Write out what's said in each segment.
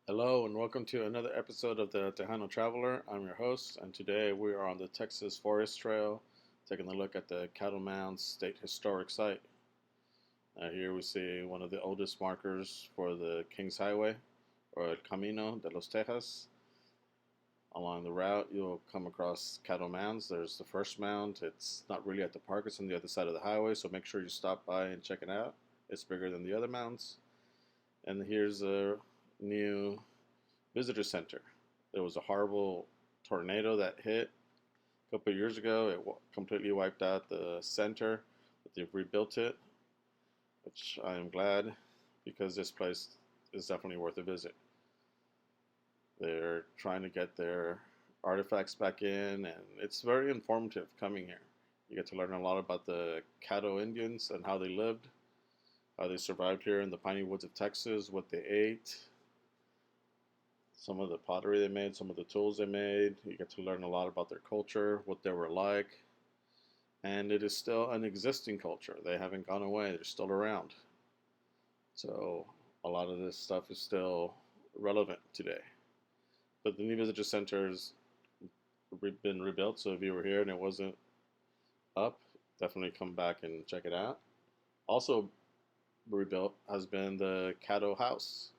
Hello and welcome to another episode of the Tejano Traveler. I'm your host, and today we are on the Texas Forest Trail, taking a look at the Caddo Mounds State Historic Site. Here we see one of the oldest markers for the Kings Highway, or El Camino de los Tejas. Along the route, you'll come across Caddo Mounds. There's the first mound. It's not really at the park, it's on the other side of the highway, so make sure you stop by and check it out. It's bigger than the other mounds. And here's a new visitor center. There was a horrible tornado that hit a couple of years ago. It completely wiped out the center, but they've rebuilt it, which I am glad because this place is definitely worth a visit. They're trying to get their artifacts back in, and it's very informative coming here. You get to learn a lot about the Caddo Indians and how they lived, how they survived here in the piney woods of Texas, what they ate, some of the pottery they made, some of the tools they made. You get to learn a lot about their culture, what they were like. And it is still an existing culture. They haven't gone away. They're still around. So a lot of this stuff is still relevant today. But the new visitor center has been rebuilt. So if you were here and it wasn't up, definitely come back and check it out. Also rebuilt has been the Caddo House.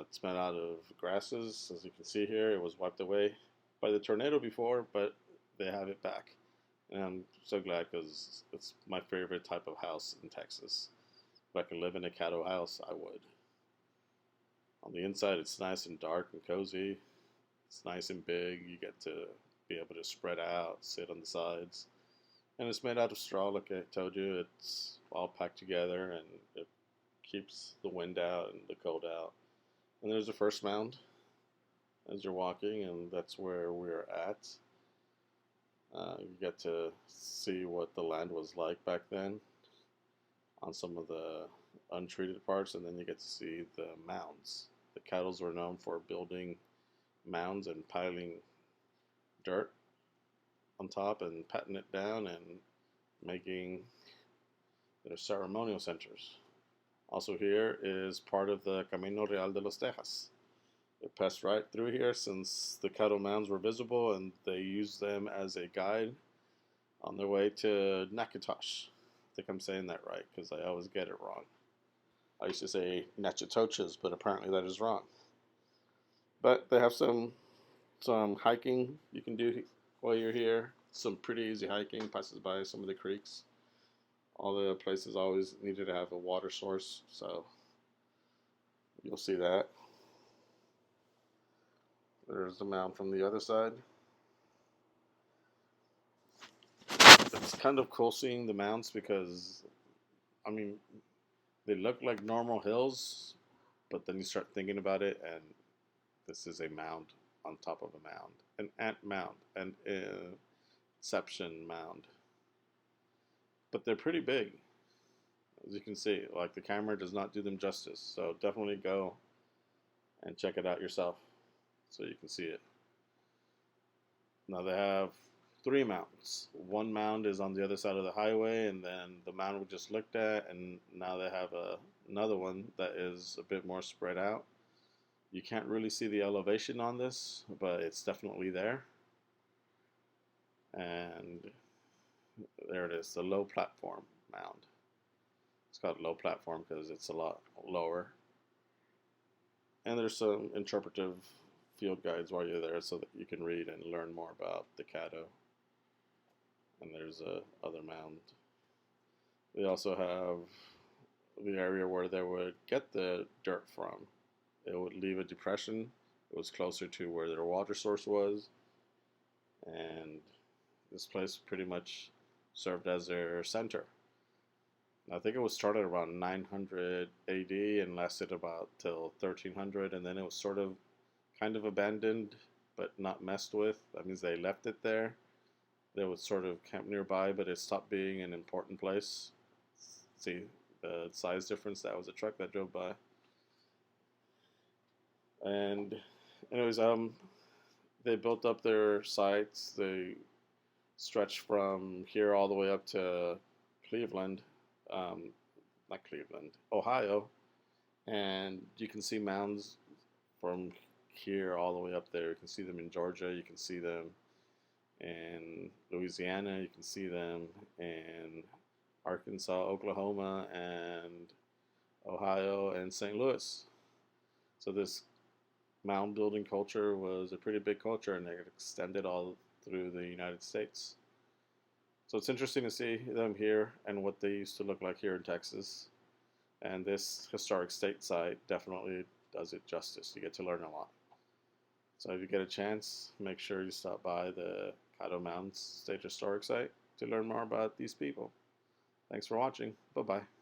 It's made out of grasses, as you can see here. It was wiped away by the tornado before, but they have it back. And I'm so glad because it's my favorite type of house in Texas. If I could live in a Caddo house, I would. On the inside, it's nice and dark and cozy. It's nice and big. You get to be able to spread out, sit on the sides. And it's made out of straw, like I told you. It's all packed together and it keeps the wind out and the cold out. And there's the first mound as you're walking, and that's where we're at. You get to see what the land was like back then on some of the untreated parts, and then you get to see the mounds. The Caddos were known for building mounds and piling dirt on top and patting it down and making their ceremonial centers. Also here is part of the Camino Real de los Tejas. It passed right through here since the Caddo Mounds were visible, and they used them as a guide on their way to Natchitoches. I think I'm saying that right because I always get it wrong. I used to say Natchitoches, but apparently that is wrong. But they have some hiking you can do while you're here. Some pretty easy hiking, passes by some of the creeks. All the places always needed to have a water source, so you'll see that. There's the mound from the other side. It's kind of cool seeing the mounds because, I mean, they look like normal hills, but then you start thinking about it, and this is a mound on top of a mound, an ant mound, an inception mound. But they're pretty big, as you can see. Like, the camera does not do them justice, so definitely go and check it out yourself so you can see it. Now they have three mounds. One mound is on the other side of the highway, and then the mound we just looked at, and now they have another one that is a bit more spread out. You can't really see the elevation on this, but it's definitely there. And there it is, the low platform mound. It's called low platform because it's a lot lower. And there's some interpretive field guides while you're there so that you can read and learn more about the Caddo. And there's a other mound. They also have the area where they would get the dirt from. It would leave a depression. It was closer to where their water source was. And this place pretty much served as their center. I think it was started around 900 AD and lasted about till 1300, and then it was sort of kind of abandoned but not messed with. That means they left it there. They would sort of camp nearby, but it stopped being an important place. See the size difference? That was a truck that drove by. And anyways, they built up their sites. They stretched from here all the way up to Cleveland, not Cleveland, Ohio, and you can see mounds from here all the way up there. You can see them in Georgia. You can see them in Louisiana. You can see them in Arkansas, Oklahoma, and Ohio, and St. Louis. So this mound building culture was a pretty big culture, and it extended all through the United States. So it's interesting to see them here and what they used to look like here in Texas. And this historic state site definitely does it justice. You get to learn a lot. So if you get a chance, make sure you stop by the Caddo Mounds State Historic Site to learn more about these people. Thanks for watching. Bye-bye.